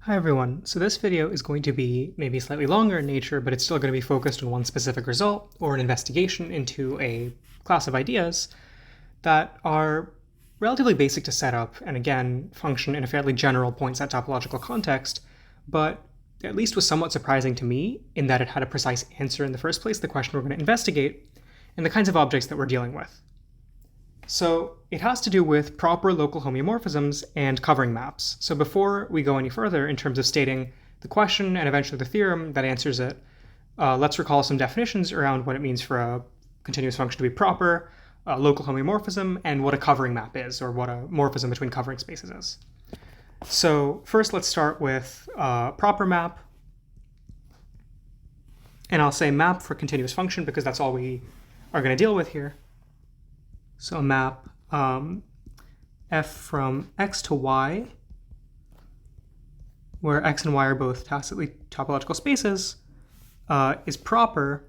Hi everyone, so this video is going to be maybe slightly longer in nature, but it's still going to be focused on one specific result or an investigation into a class of ideas that are relatively basic to set up and again function in a fairly general point set topological context, but at least was somewhat surprising to me in that it had a precise answer in the first place, the question we're going to investigate, and the kinds of objects that we're dealing with. So it has to do with proper local homeomorphisms and covering maps. So before we go any further in terms of stating the question and eventually the theorem that answers it, let's recall some definitions around what it means for a continuous function to be proper, a local homeomorphism, and what a covering map is, or what a morphism between covering spaces is. So first let's start with proper map. And I'll say map for continuous function because that's all we are going to deal with here. So a map f from x to y, where x and y are both tacitly topological spaces, is proper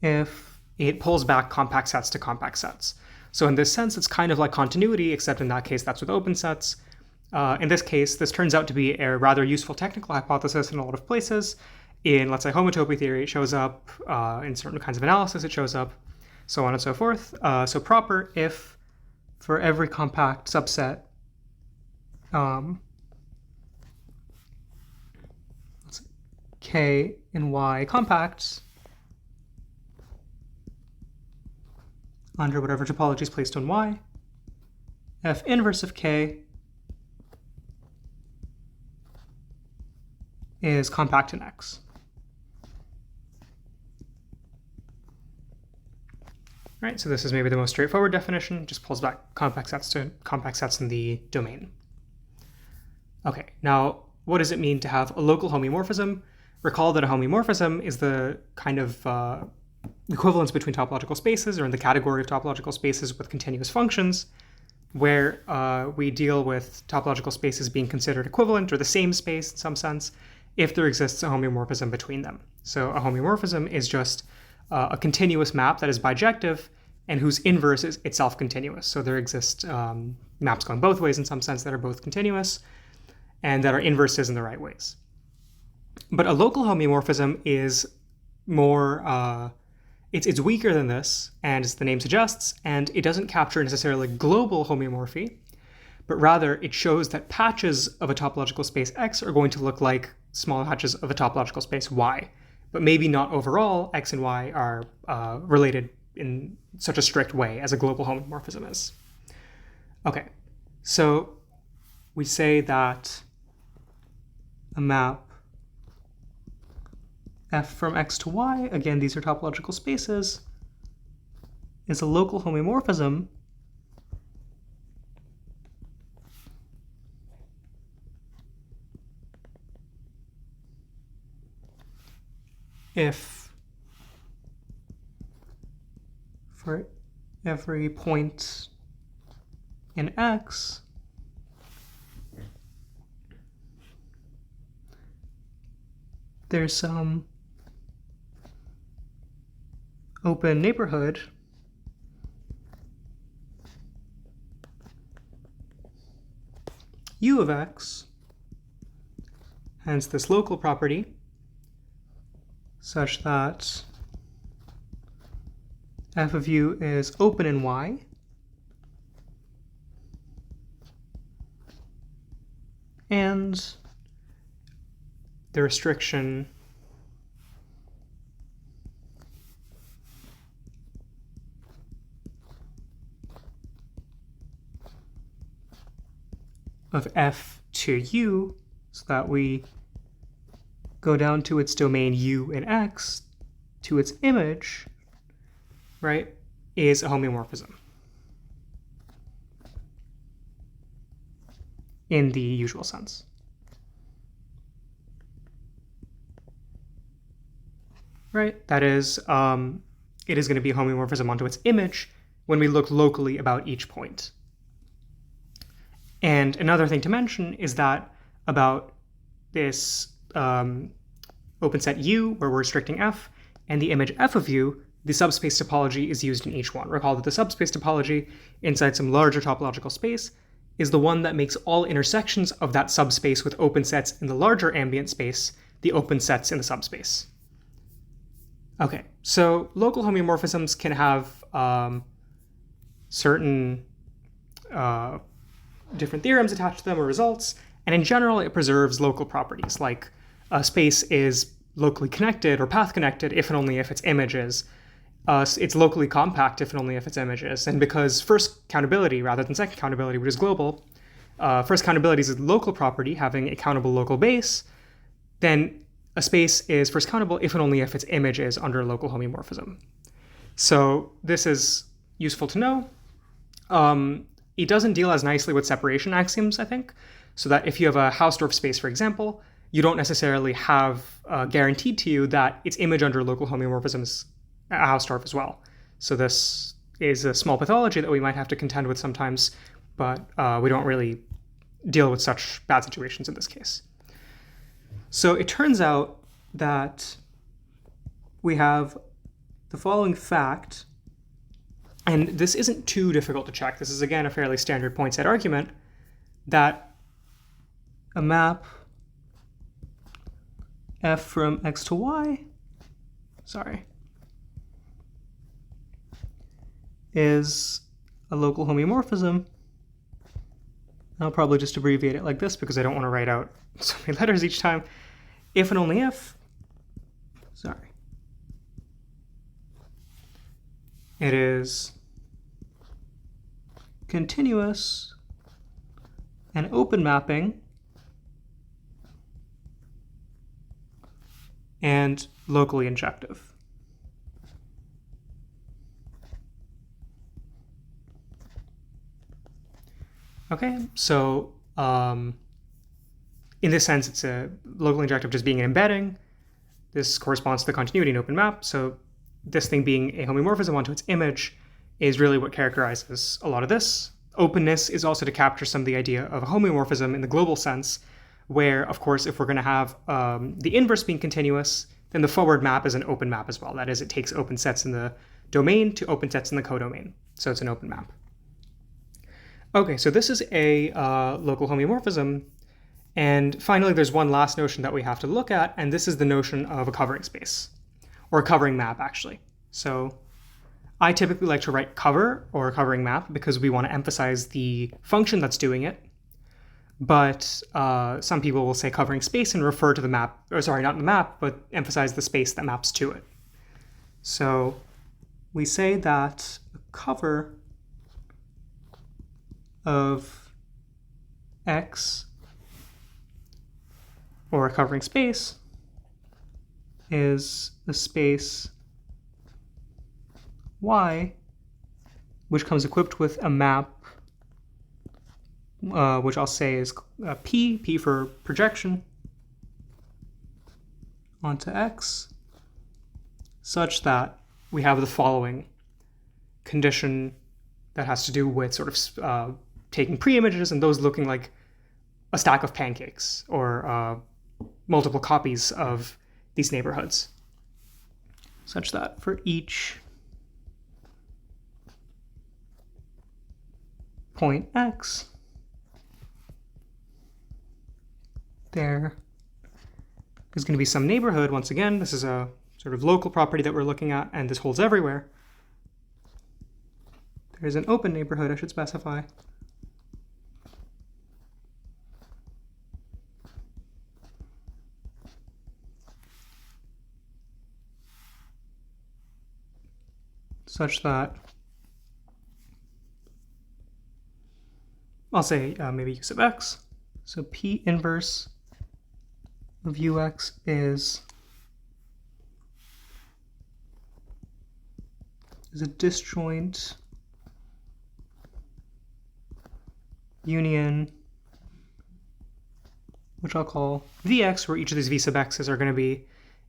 if it pulls back compact sets to compact sets. So in this sense, it's kind of like continuity, except in that case, that's with open sets. In this case, this turns out to be a rather useful technical hypothesis in a lot of places. In, let's say, homotopy theory, it shows up. In certain kinds of analysis, it shows up, so on and so forth. So proper if for every compact subset, k and y compacts under whatever topology is placed on y, f inverse of k is compact in x. Right, so this is maybe the most straightforward definition, just pulls back compact sets to compact sets in the domain. Okay, now what does it mean to have a local homeomorphism? Recall that a homeomorphism is the kind of equivalence between topological spaces, or in the category of topological spaces with continuous functions, where we deal with topological spaces being considered equivalent or the same space in some sense if there exists a homeomorphism between them. So a homeomorphism is just a continuous map that is bijective and whose inverse is itself continuous. So there exist maps going both ways in some sense that are both continuous and that are inverses in the right ways. But a local homeomorphism is more, it's weaker than this, and as the name suggests, and it doesn't capture necessarily global homeomorphy, but rather it shows that patches of a topological space X are going to look like small patches of a topological space Y. But maybe not overall X and Y are related in such a strict way as a global homomorphism is. Okay, so we say that a map f from x to y, again these are topological spaces, is a local homomorphism if for every point in x there's some open neighborhood u of x, hence this local property, such that f of u is open in y, and the restriction of f to u, so that we go down to its domain u in x, to its image, right, is a homeomorphism in the usual sense. Right, that is, it is going to be a homeomorphism onto its image when we look locally about each point. And another thing to mention is that about this open set U, where we're restricting F, and the image F of U, the subspace topology is used in each one. Recall that the subspace topology inside some larger topological space is the one that makes all intersections of that subspace with open sets in the larger ambient space the open sets in the subspace. Okay, so local homeomorphisms can have certain different theorems attached to them or results, and in general it preserves local properties, like a space is locally connected or path connected if and only if its image is. It's locally compact if and only if its image is. And because first countability rather than second countability, which is global, first countability is a local property having a countable local base, then a space is first countable if and only if its image is under a local homeomorphism. So this is useful to know. It doesn't deal as nicely with separation axioms, I think, so that if you have a Hausdorff space, for example, you don't necessarily have guaranteed to you that its image under local homeomorphism is Hausdorff as well. So this is a small pathology that we might have to contend with sometimes, but we don't really deal with such bad situations in this case. So it turns out that we have the following fact, and this isn't too difficult to check. This is, again, a fairly standard point set argument, that a map f from x to y, is a local homeomorphism. I'll probably just abbreviate it like this because I don't want to write out so many letters each time. If and only if, it is continuous and open mapping and locally injective. Okay, so in this sense, it's a locally injective just being an embedding. This corresponds to the continuity in open map. So this thing being a homeomorphism onto its image is really what characterizes a lot of this. Openness is also to capture some of the idea of a homeomorphism in the global sense, where, of course, if we're going to have the inverse being continuous, then the forward map is an open map as well. That is, it takes open sets in the domain to open sets in the codomain. So it's an open map. Okay, so this is a local homeomorphism. And finally, there's one last notion that we have to look at, and this is the notion of a covering space, or a covering map, actually. So I typically like to write cover or a covering map because we want to emphasize the function that's doing it. But some people will say covering space and refer to the map, or sorry, not the map, but emphasize the space that maps to it. So we say that a cover of X, or a covering space, is the space Y, which comes equipped with a map, which I'll say is P for projection, onto X, such that we have the following condition that has to do with sort of taking pre-images and those looking like a stack of pancakes or multiple copies of these neighborhoods, such that for each point X, there is going to be some neighborhood. Once again, this is a sort of local property that we're looking at, and this holds everywhere. There is an open neighborhood, I should specify, such that I'll say maybe u sub x. So P inverse of ux is a disjoint union, which I'll call Vx, where each of these V sub x's are going to be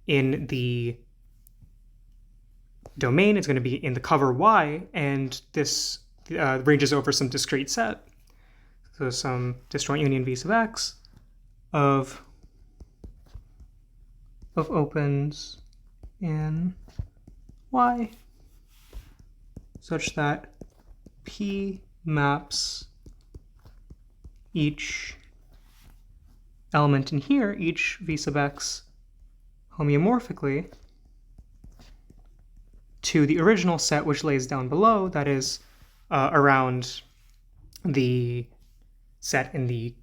in the domain. It's going to be in the cover Y, and this ranges over some discrete set. So some disjoint union V sub x of opens in Y. such that P maps each element in here, each v sub x, homeomorphically to the original set which lays down below, that is around the set in the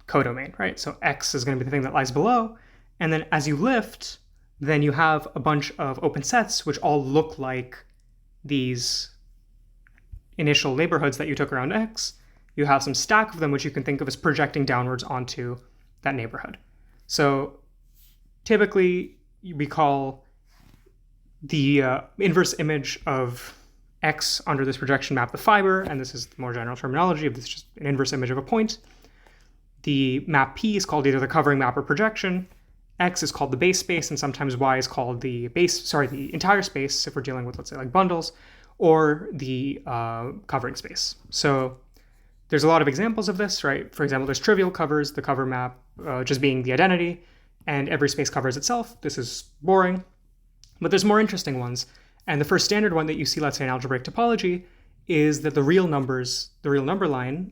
codomain, right? So x is going to be the thing that lies below, and then as you lift, then you have a bunch of open sets which all look like these initial neighborhoods that you took around x. You have some stack of them which you can think of as projecting downwards onto that neighborhood. So typically we call the inverse image of x under this projection map the fiber, and this is the more general terminology of this, just an inverse image of a point. The map P is called either the covering map or projection. X is called the base space, and sometimes Y is called the the entire space if we're dealing with, let's say, like bundles, or the covering space. So there's a lot of examples of this, right? For example, there's trivial covers, the cover map just being the identity, and every space covers itself. This is boring, but there's more interesting ones. And the first standard one that you see, let's say, in algebraic topology, is that the real number line,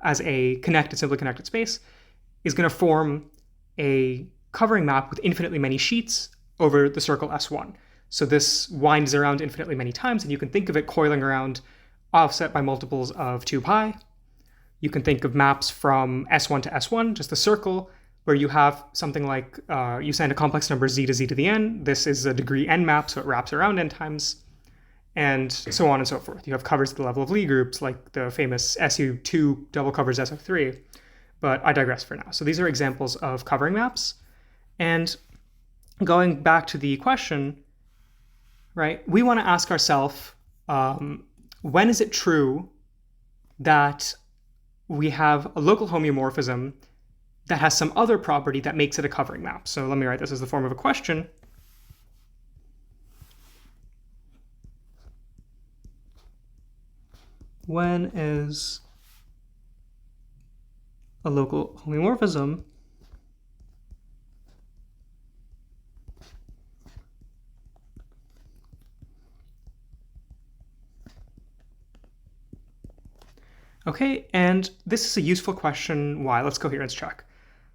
as a simply connected space, is going to form a covering map with infinitely many sheets over the circle S1. So this winds around infinitely many times, and you can think of it coiling around offset by multiples of 2 pi. You can think of maps from S1 to S1, just a circle, where you have something like, you send a complex number z to z to the n. This is a degree n map, so it wraps around n times, and so on and so forth. You have covers at the level of Lie groups, like the famous SU2 double covers SO3, but I digress for now. So these are examples of covering maps. And going back to the question, right, we want to ask ourselves, when is it true that we have a local homeomorphism that has some other property that makes it a covering map? So let me write this as the form of a question. When is a local homeomorphism okay, and this is a useful question. Why? Let's coherence check.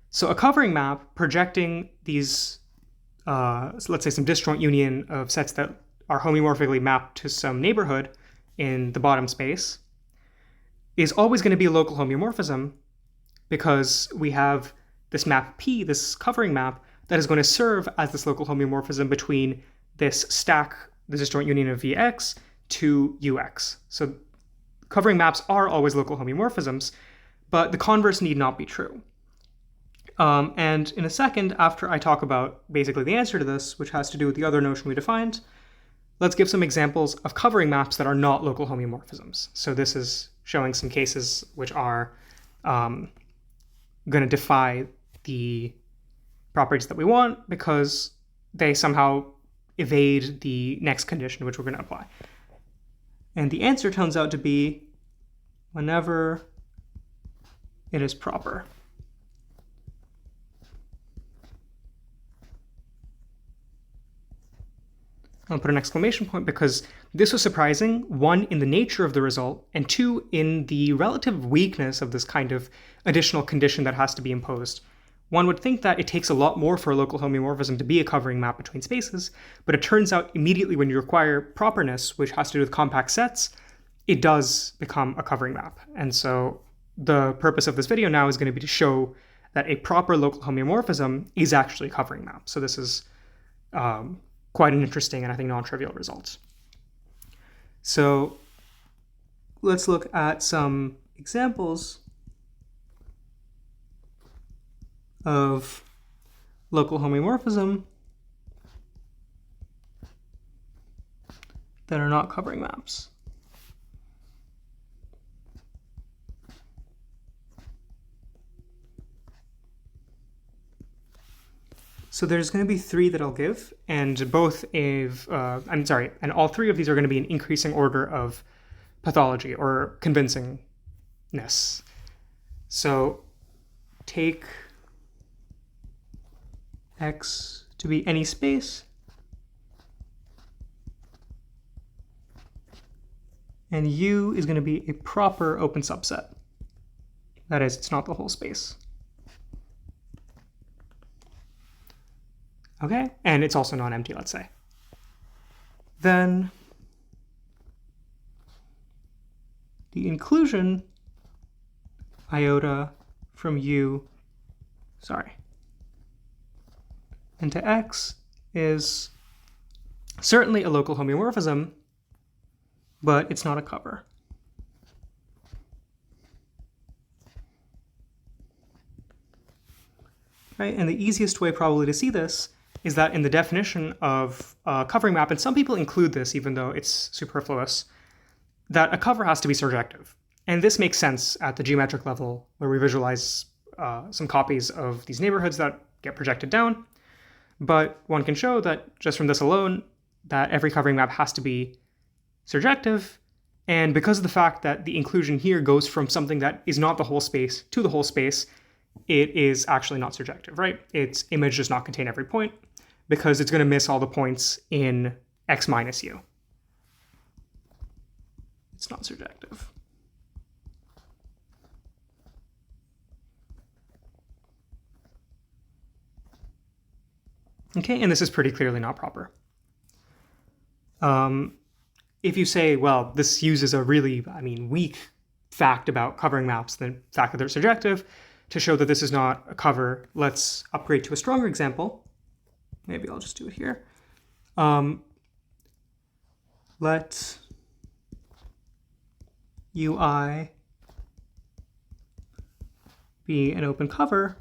So a covering map projecting these, so let's say some disjoint union of sets that are homeomorphically mapped to some neighborhood in the bottom space, is always going to be a local homeomorphism because we have this map P, this covering map, that is going to serve as this local homeomorphism between this stack, the disjoint union of Vx, to Ux. So covering maps are always local homeomorphisms, but the converse need not be true. And in a second, after I talk about basically the answer to this, which has to do with the other notion we defined, let's give some examples of covering maps that are not local homeomorphisms. So this is showing some cases which are going to defy the properties that we want because they somehow evade the next condition which we're going to apply. And the answer turns out to be whenever it is proper. I'll put an exclamation point because this was surprising, one, in the nature of the result, and two, in the relative weakness of this kind of additional condition that has to be imposed. One would think that it takes a lot more for a local homeomorphism to be a covering map between spaces, but it turns out immediately when you require properness, which has to do with compact sets, it does become a covering map. And so the purpose of this video now is going to be to show that a proper local homeomorphism is actually a covering map. So this is quite an interesting and I think non-trivial result. So let's look at some examples of local homeomorphism that are not covering maps. So there's going to be 3 that I'll give, and and all 3 of these are going to be in increasing order of pathology or convincingness. So take X to be any space and U is going to be a proper open subset. That is, it's not the whole space. Okay, and it's also non-empty, let's say. Then the inclusion iota from U, into X is certainly a local homeomorphism, but it's not a cover. Right, and the easiest way probably to see this is that in the definition of a covering map, and some people include this even though it's superfluous, that a cover has to be surjective. And this makes sense at the geometric level where we visualize some copies of these neighborhoods that get projected down. But one can show that just from this alone, that every covering map has to be surjective. And because of the fact that the inclusion here goes from something that is not the whole space to the whole space, it is actually not surjective, right? Its image does not contain every point because it's going to miss all the points in X minus U. It's not surjective. Okay, and this is pretty clearly not proper. If you say, well, this uses a really, weak fact about covering maps, the fact that they're surjective, to show that this is not a cover, let's upgrade to a stronger example. Maybe I'll just do it here. Let UI be an open cover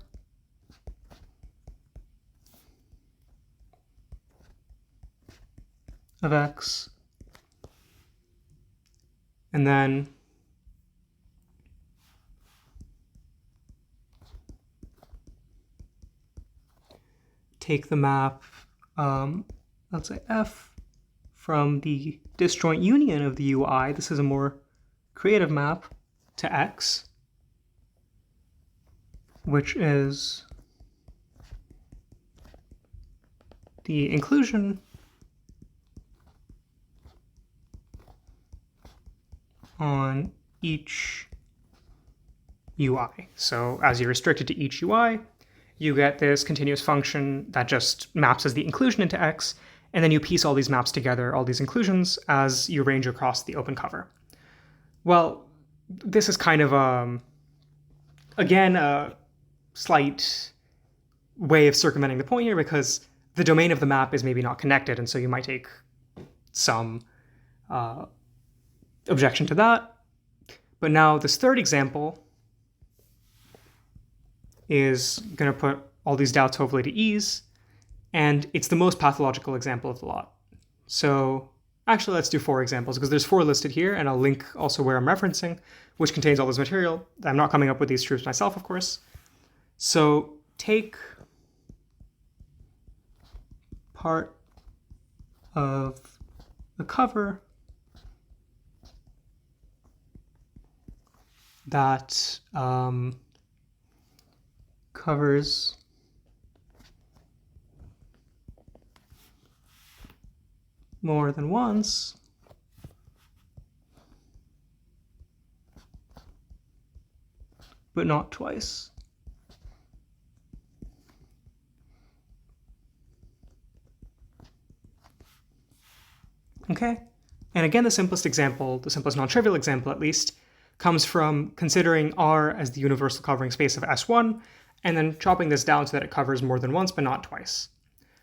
of X, and then take the map, let's say F, from the disjoint union of the UI. This is a more creative map to X, which is the inclusion on each UI. So as you restrict it to each UI, you get this continuous function that just maps as the inclusion into X, and then you piece all these maps together, all these inclusions, as you range across the open cover. Well, this is kind of, again, a slight way of circumventing the point here, because the domain of the map is maybe not connected, and so you might take some objection to that. But now this third example is going to put all these doubts hopefully to ease, and it's the most pathological example of the lot. So actually let's do 4 examples, because there's 4 listed here, and I'll link also where I'm referencing, which contains all this material. I'm not coming up with these truths myself, of course. So take part of the cover that covers more than once, but not twice. Okay, and again, the simplest example, the simplest non-trivial example at least, comes from considering R as the universal covering space of S1, and then chopping this down so that it covers more than once, but not twice.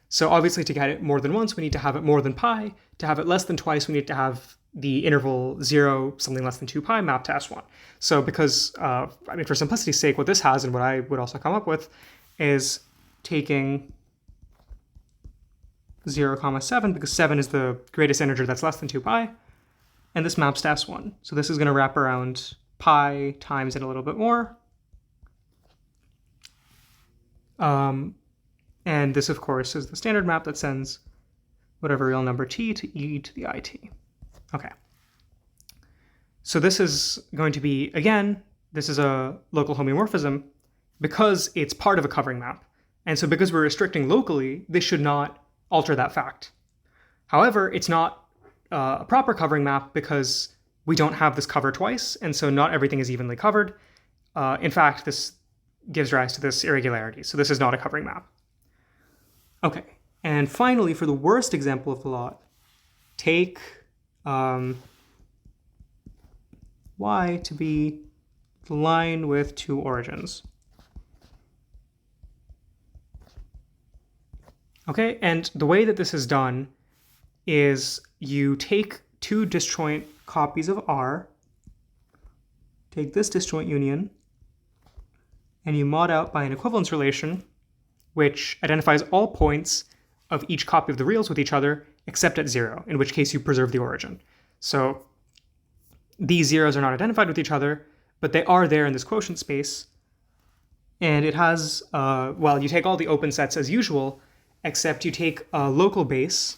So obviously to get it more than once, we need to have it more than pi. To have it less than twice, we need to have the interval 0, something less than 2 pi, mapped to S1. So because, for simplicity's sake, what this has, and what I would also come up with, is taking 0, 7, because 7 is the greatest integer that's less than 2 pi, and this maps to S1. So this is going to wrap around pi times it a little bit more. And this, of course, is the standard map that sends whatever real number t to e to the it. Okay. So this is going to be, again, this is a local homeomorphism because it's part of a covering map. And so because we're restricting locally, this should not alter that fact. However, it's not a proper covering map because we don't have this cover twice, and so not everything is evenly covered. In fact, this gives rise to this irregularity. So this is not a covering map. Okay, and finally, for the worst example of the lot, take y to be the line with two origins. Okay, and the way that this is done is you take two disjoint copies of R, take this disjoint union, and you mod out by an equivalence relation, which identifies all points of each copy of the reals with each other, except at 0, in which case you preserve the origin. So these zeros are not identified with each other, but they are there in this quotient space. And it has, well, you take all the open sets as usual, except you take a local base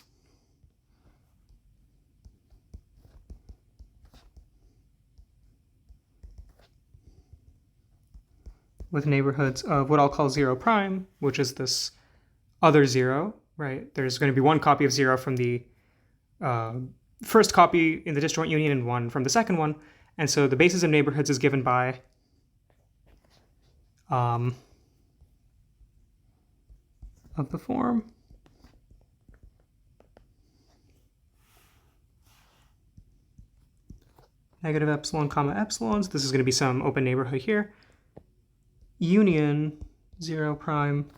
with neighborhoods of what I'll call 0 prime, which is this other 0, right? There's going to be one copy of 0 from the first copy in the disjoint union and one from the second one. And so the basis of neighborhoods is given by of the form negative epsilon comma epsilons. This is going to be some open neighborhood here. Union 0 prime,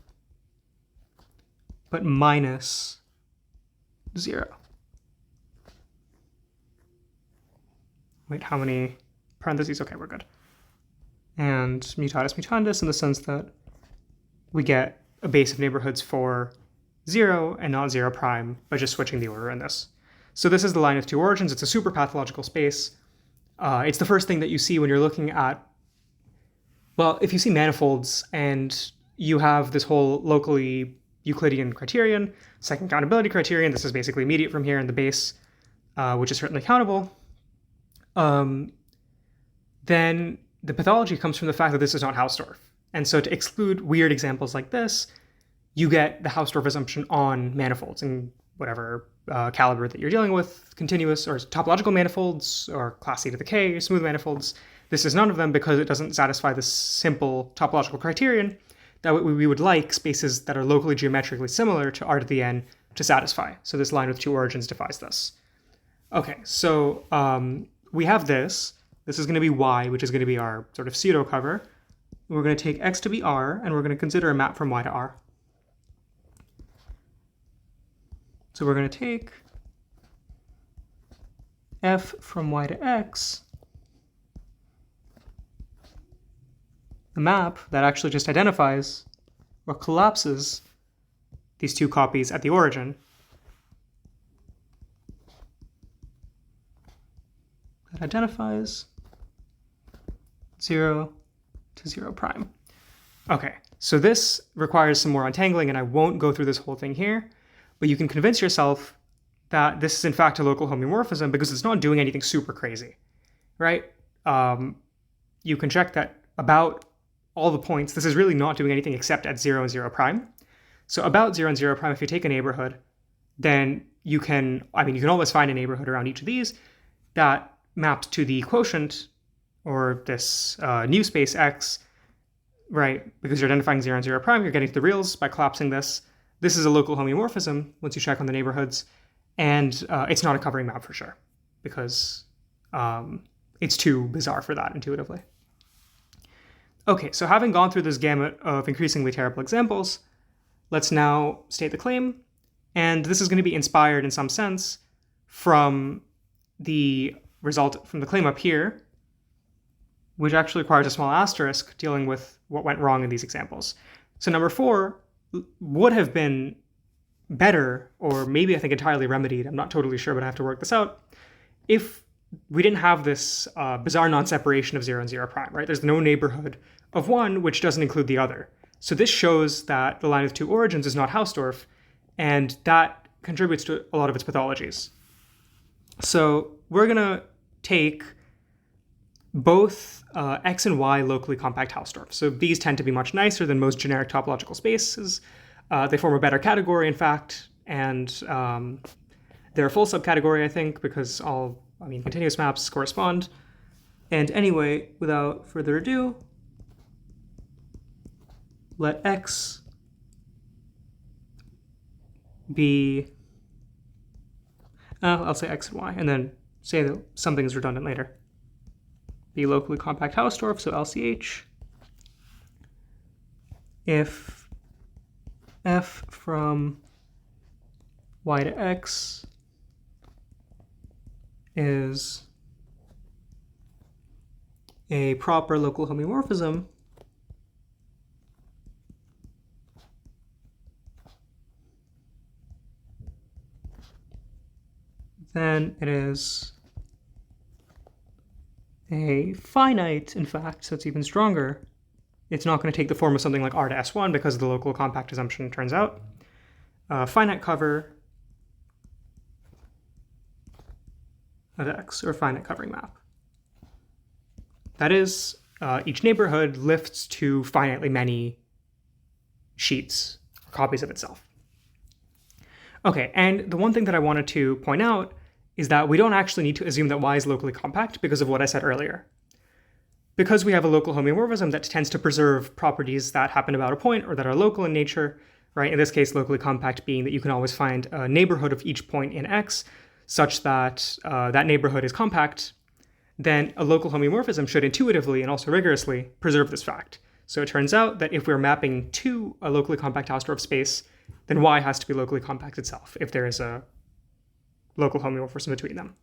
but minus 0. Wait, how many parentheses? Okay, we're good. And mutatis mutandis in the sense that we get a base of neighborhoods for 0 and not 0 prime by just switching the order in this. So this is the line of two origins. It's a super pathological space. It's the first thing that you see when you're looking at, well, if you see manifolds and you have this whole locally Euclidean criterion, second countability criterion, this is basically immediate from here in the base, which is certainly countable, then the pathology comes from the fact that this is not Hausdorff. And so to exclude weird examples like this, you get the Hausdorff assumption on manifolds in whatever caliber that you're dealing with, continuous or topological manifolds or class C to the K, smooth manifolds. This is none of them because it doesn't satisfy the simple topological criterion that we would like spaces that are locally geometrically similar to R to the N to satisfy. So this line with two origins defies this. Okay, so we have this. This is going to be Y, which is going to be our sort of pseudo cover. We're going to take X to be R, and we're going to consider a map from Y to R. So we're going to take F from Y to X, the map that actually just identifies or collapses these two copies at the origin. That identifies 0 to 0 prime. Okay, so this requires some more untangling, and I won't go through this whole thing here, but you can convince yourself that this is in fact a local homeomorphism because it's not doing anything super crazy, right? You can check that about all the points, this is really not doing anything except at 0 and 0 prime. So about 0 and 0 prime, if you take a neighborhood, then you can always find a neighborhood around each of these that maps to the quotient or this new space X, right? Because you're identifying 0 and 0 prime, you're getting to the reals by collapsing this. This is a local homeomorphism once you check on the neighborhoods, and it's not a covering map for sure because it's too bizarre for that intuitively. Okay, so having gone through this gamut of increasingly terrible examples, let's now state the claim, and this is going to be inspired in some sense from the result from the claim up here, which actually requires a small asterisk dealing with what went wrong in these examples. So number 4 would have been better, or maybe I think entirely remedied, I'm not totally sure, but I have to work this out, if we didn't have this bizarre non-separation of 0 and 0 prime, right? There's no neighborhood of one which doesn't include the other. So this shows that the line of two origins is not Hausdorff, and that contributes to a lot of its pathologies. So we're going to take both X and Y locally compact Hausdorff. So these tend to be much nicer than most generic topological spaces. They form a better category, in fact, and they're a full subcategory, I think, because all continuous maps correspond. And anyway, without further ado, let X be, I'll say X and Y, and then say that something is redundant later. Be locally compact Hausdorff, so LCH. If f from y to x is a proper local homeomorphism, then it is a finite, in fact, so it's even stronger. It's not going to take the form of something like R to S1 because of the local compact assumption, turns out. Finite cover of X, or finite covering map. That is, each neighborhood lifts to finitely many sheets, or copies of itself. Okay, and the one thing that I wanted to point out is that we don't actually need to assume that Y is locally compact because of what I said earlier. Because we have a local homeomorphism that tends to preserve properties that happen about a point or that are local in nature, right? In this case, locally compact being that you can always find a neighborhood of each point in X such that that neighborhood is compact, then a local homeomorphism should intuitively and also rigorously preserve this fact. So it turns out that if we're mapping to a locally compact Hausdorff space, then Y has to be locally compact itself if there is a local homeomorphism between them.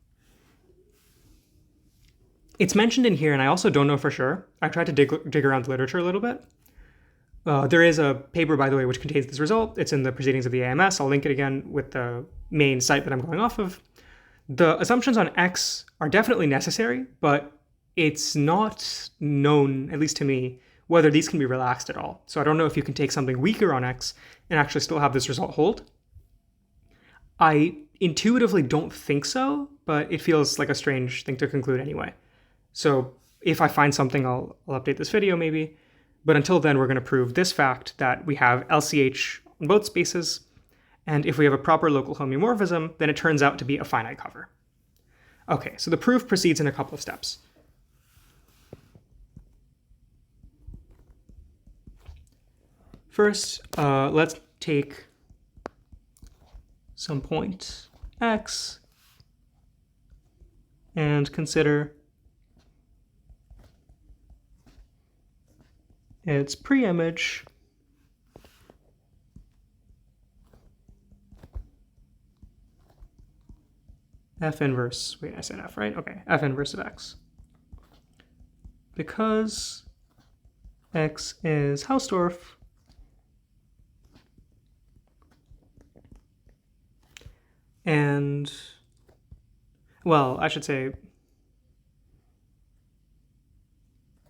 It's mentioned in here, and I also don't know for sure. I tried to dig around the literature a little bit. There is a paper, by the way, which contains this result. It's in the Proceedings of the AMS. I'll link it again with the main site that I'm going off of. The assumptions on X are definitely necessary, but it's not known, at least to me, whether these can be relaxed at all. So I don't know if you can take something weaker on X and actually still have this result hold. I intuitively don't think so, but it feels like a strange thing to conclude anyway. So if I find something, I'll update this video maybe. But until then, we're going to prove this fact that we have LCH on both spaces. And if we have a proper local homeomorphism, then it turns out to be a finite cover. Okay, so the proof proceeds in a couple of steps. First, let's take some point X and consider its preimage F inverse, wait, I said F, right? Okay, F inverse of X. Because X is Hausdorff, and, well, I should say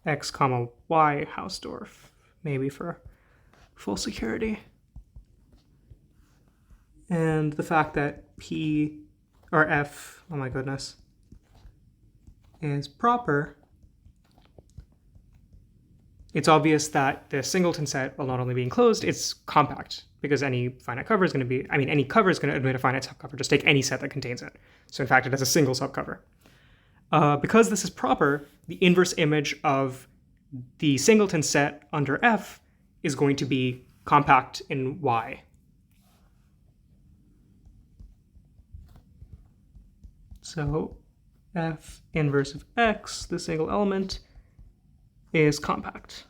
X comma Y Hausdorff, maybe for full security. And the fact that P or F, oh my goodness, is proper, it's obvious that the singleton set, while not only being closed, it's compact, because any finite cover is going to be, any cover is going to admit a finite subcover. Just take any set that contains it. So in fact, it has a single subcover. Because this is proper, the inverse image of the singleton set under F is going to be compact in Y. So F inverse of X, the single element, is compact.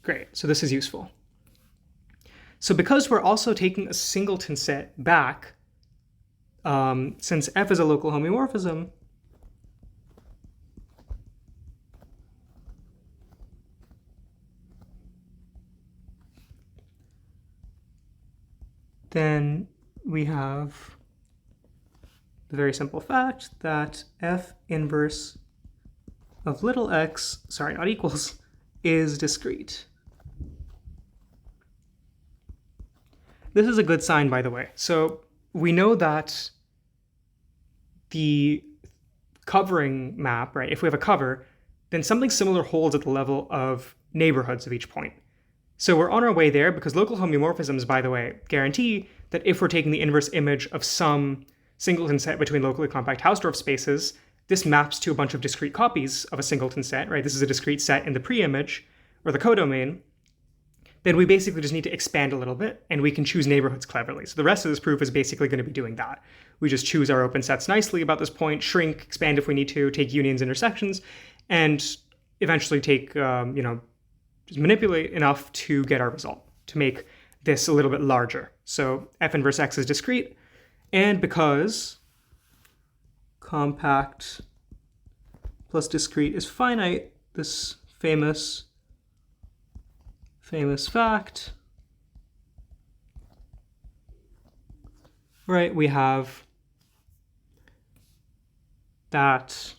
Great, so this is useful. So because we're also taking a singleton set back, since F is a local homeomorphism, then we have the very simple fact that F inverse of little x, sorry, not equals, is discrete. This is a good sign, by the way. So we know that the covering map, right, if we have a cover, then something similar holds at the level of neighborhoods of each point. So we're on our way there because local homeomorphisms, by the way, guarantee that if we're taking the inverse image of some singleton set between locally compact Hausdorff spaces, this maps to a bunch of discrete copies of a singleton set, right? This is a discrete set in the pre-image, or the codomain. Then we basically just need to expand a little bit, and we can choose neighborhoods cleverly. So the rest of this proof is basically going to be doing that. We just choose our open sets nicely about this point, shrink, expand if we need to, take unions, intersections, and eventually take, just manipulate enough to get our result, to make this a little bit larger. So f inverse x is discrete, and because compact plus discrete is finite, this famous fact, right, we have that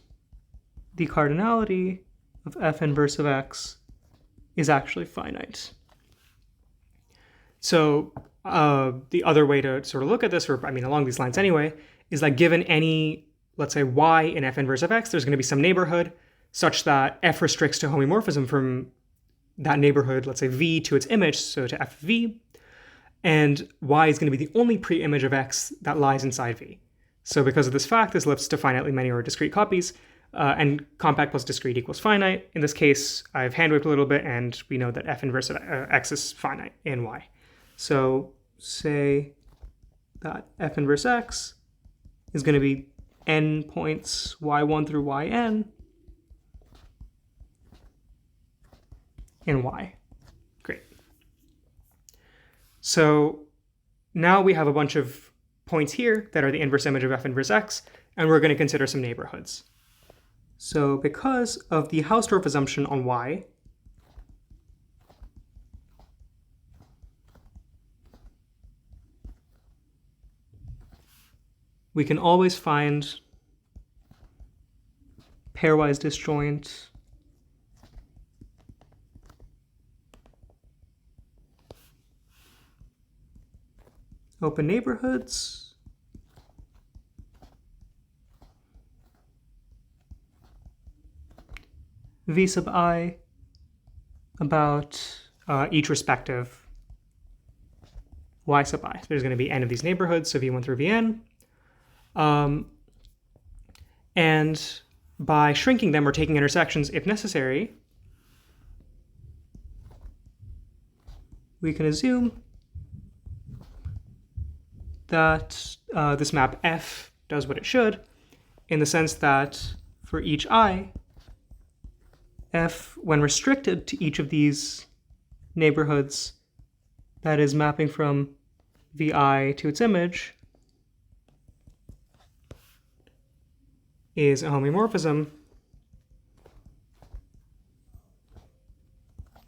the cardinality of f inverse of x is actually finite. So the other way to sort of look at this, or I mean along these lines anyway, is that given any, let's say, y in f inverse of x, there's going to be some neighborhood such that f restricts to homeomorphism from that neighborhood, let's say v, to its image, so to f of v, and y is going to be the only pre-image of x that lies inside v. So because of this fact, this lifts to finitely many or discrete copies, and compact plus discrete equals finite. In this case, I've hand-waved a little bit, and we know that f inverse of x is finite in y. So say that f inverse x is going to be n points y1 through yn in y. Great. So now we have a bunch of points here that are the inverse image of f inverse x, and we're going to consider some neighborhoods. So because of the Hausdorff assumption on y, we can always find pairwise disjoint open neighborhoods v sub I about each respective y sub I. So there's going to be n of these neighborhoods, so v1 through vn. And by shrinking them or taking intersections if necessary, we can assume that this map f does what it should, in the sense that for each I, f, when restricted to each of these neighborhoods, that is mapping from vi to its image, is a homeomorphism,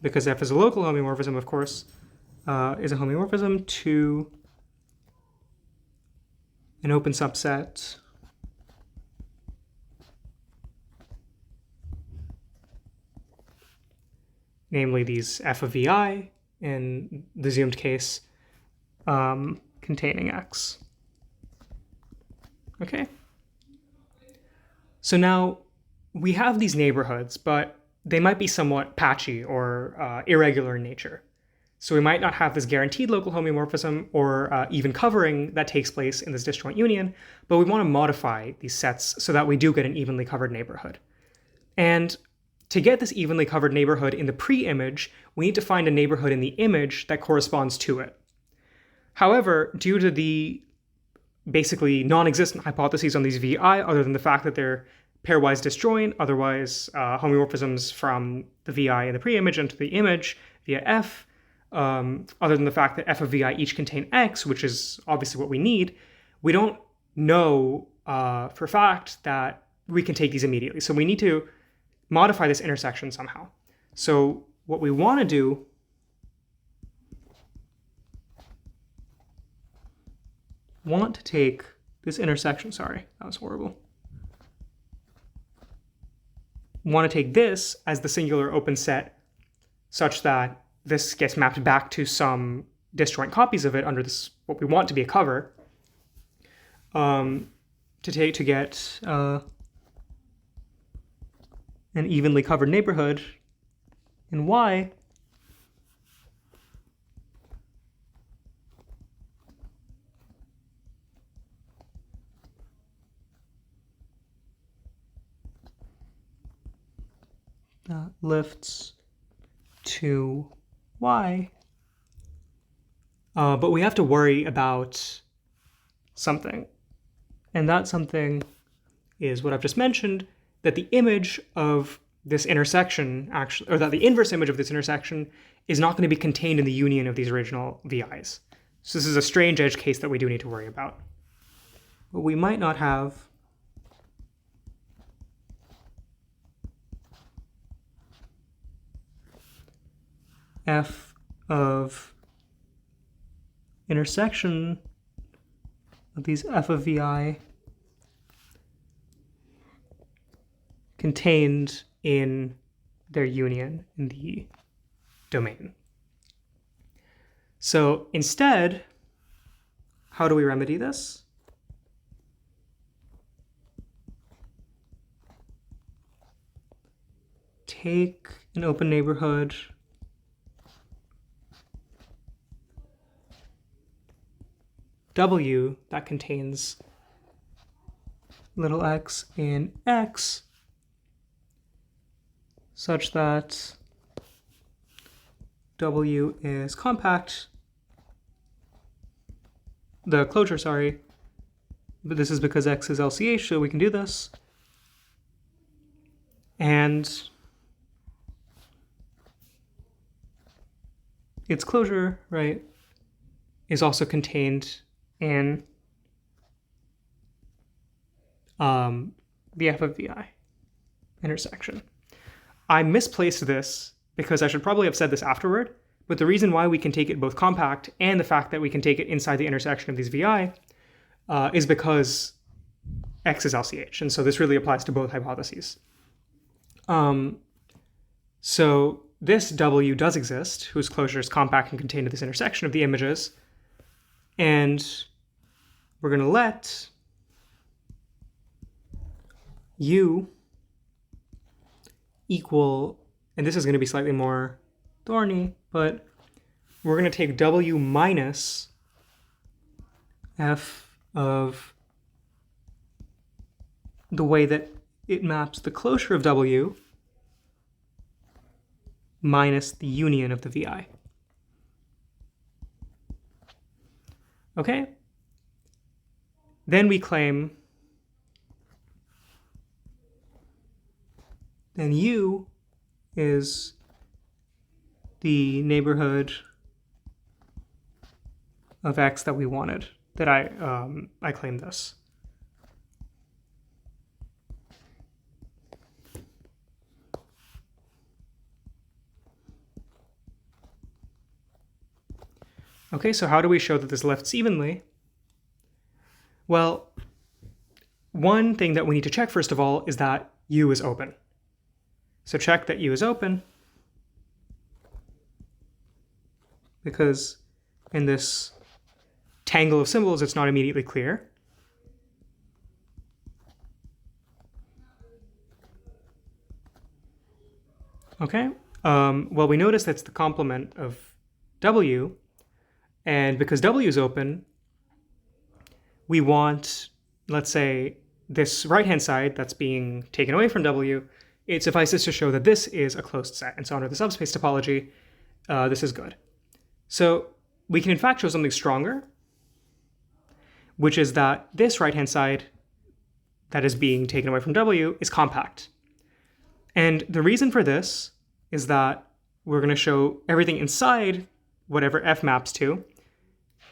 because f is a local homeomorphism, of course, is a homeomorphism to an open subset namely these f of vi, in the zoomed case, containing x. Okay. So now we have these neighborhoods, but they might be somewhat patchy or irregular in nature. So we might not have this guaranteed local homeomorphism or even covering that takes place in this disjoint union, but we want to modify these sets so that we do get an evenly covered neighborhood. And to get this evenly covered neighborhood in the pre-image, we need to find a neighborhood in the image that corresponds to it. However, due to the basically non-existent hypotheses on these vi, other than the fact that they're pairwise disjoint, otherwise homeomorphisms from the vi in the pre-image into the image via f, other than the fact that f of vi each contain x, which is obviously what we need, we don't know for a fact that we can take these immediately. So we need to modify this intersection somehow. So what we want to do take this intersection, sorry, that was horrible. Want to take this as the singular open set such that this gets mapped back to some disjoint copies of it under this, what we want to be a cover, to get an evenly covered neighborhood in y that lifts to y. But we have to worry about something. And that something is what I've just mentioned, that the image of this intersection actually, or that the inverse image of this intersection is not going to be contained in the union of these original VIs. So this is a strange edge case that we do need to worry about. But we might not have f of intersection of these f of vi contained in their union in the domain. So instead, how do we remedy this? Take an open neighborhood W that contains little x in X such that W is compact. The closure, sorry, but this is because X is LCH, so we can do this. And its closure, right, is also contained in the f of vi intersection. I misplaced this because I should probably have said this afterward, but the reason why we can take it both compact and the fact that we can take it inside the intersection of these vi is because X is LCH, and so this really applies to both hypotheses. So this W does exist, whose closure is compact and contained at this intersection of the images, and we're going to let U equal, and this is going to be slightly more thorny, but we're going to take W minus f of the way that it maps the closure of W minus the union of the VI. Okay? Then we claim then U is the neighborhood of X that we wanted, that I claimed this. Okay, so how do we show that this lifts evenly? Well, one thing that we need to check first of all is that U is open. So check that U is open, because in this tangle of symbols, it's not immediately clear. Okay, well, we notice that's the complement of W, and because W is open, we want, let's say, this right-hand side that's being taken away from W, it suffices to show that this is a closed set. And so under the subspace topology, this is good. So we can in fact show something stronger, which is that this right-hand side that is being taken away from W is compact. And the reason for this is that we're going to show everything inside whatever F maps to,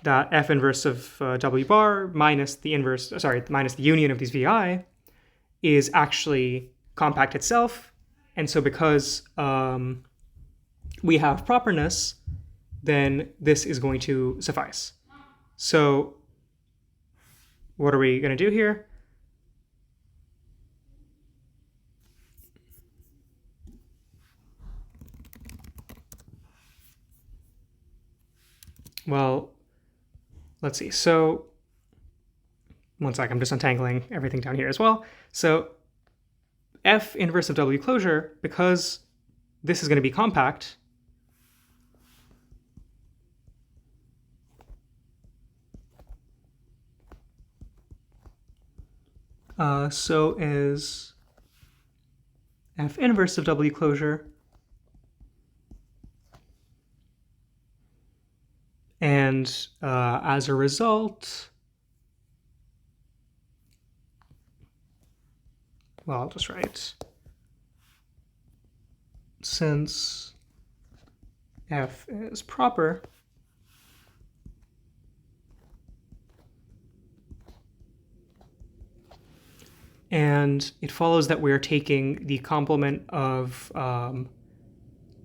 that F inverse of W bar minus the inverse, minus the union of these VI is actually compact itself. And so because we have properness, then this is going to suffice. So what are we going to do here? Well, let's see. So one sec, I'm just untangling everything down here as well. So F inverse of W closure, because this is going to be compact, so is F inverse of W closure. And as a result, well, I'll just write, since F is proper, and it follows that we're taking the complement of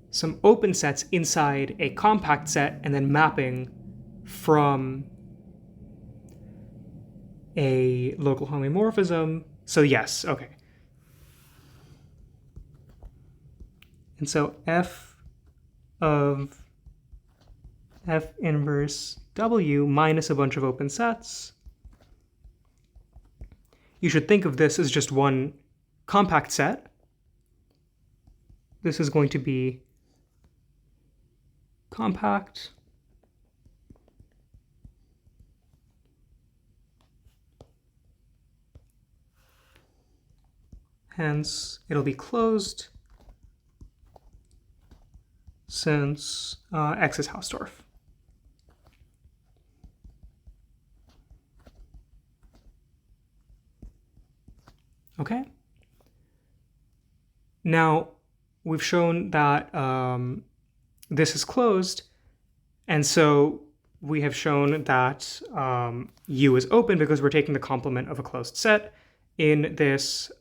some open sets inside a compact set and then mapping from a local homeomorphism. So yes, okay. And so F of F inverse W minus a bunch of open sets. You should think of this as just one compact set. This is going to be compact. Hence, it'll be closed since X is Hausdorff. Okay. Now, we've shown that this is closed, and so we have shown that U is open because we're taking the complement of a closed set in this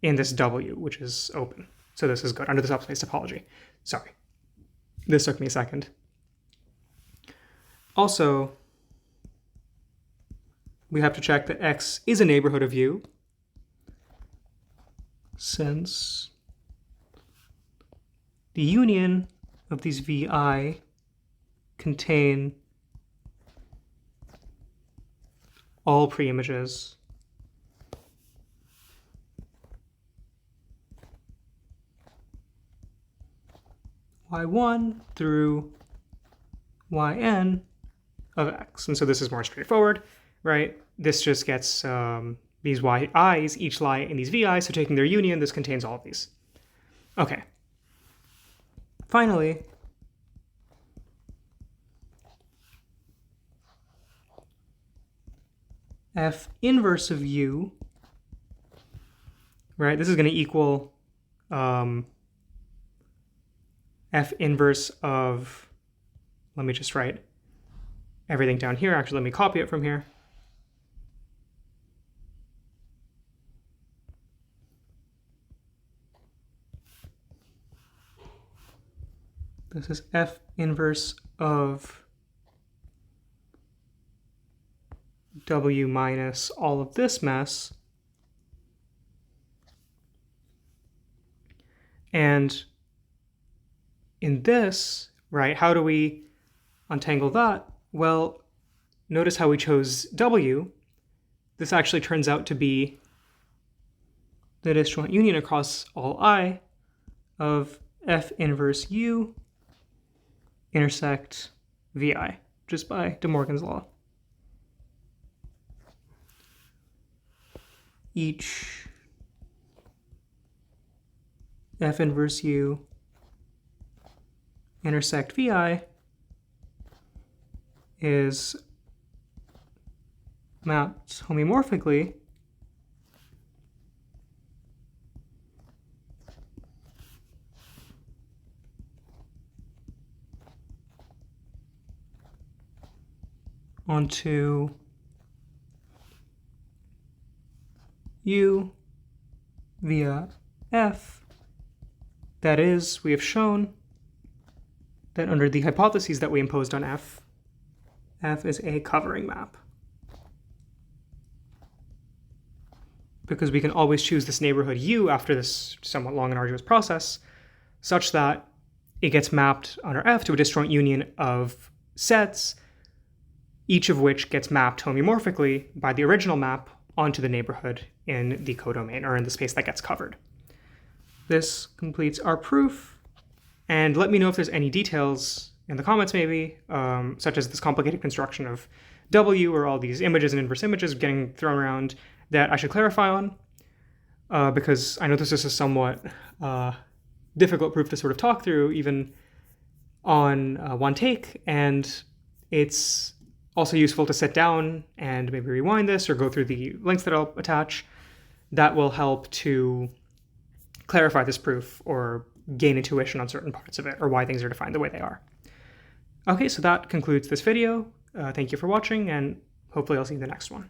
W, which is open. So this is good under the subspace topology. Sorry, this took me a second. Also, we have to check that X is a neighborhood of U, since the union of these VI contain all preimages Y1 through Yn of X. And so this is more straightforward, right? This just gets these Yi's each lie in these VI's, so taking their union, this contains all of these. Okay. Finally, F inverse of U, right? This is going to equal F inverse of, let me just write everything down here. Actually, let me copy it from here. This is F inverse of W minus all of this mess. And in this, right, how do we untangle that? Well, notice how we chose W. This actually turns out to be the disjoint union across all I of F inverse U intersect VI, just by De Morgan's law. Each F inverse U intersect VI is mapped homeomorphically onto U via F. That is, we have shown that under the hypotheses that we imposed on F, F is a covering map. Because we can always choose this neighborhood U after this somewhat long and arduous process, such that it gets mapped under F to a disjoint union of sets, each of which gets mapped homeomorphically by the original map onto the neighborhood in the codomain, or in the space that gets covered. This completes our proof, and let me know if there's any details in the comments maybe, such as this complicated construction of W, or all these images and inverse images getting thrown around that I should clarify on. because I know this is a somewhat difficult proof to sort of talk through even on one take, and it's also useful to sit down and maybe rewind this or go through the links that I'll attach. That will help to clarify this proof or gain intuition on certain parts of it or why things are defined the way they are. Okay, so that concludes this video. Thank you for watching, and hopefully I'll see you in the next one.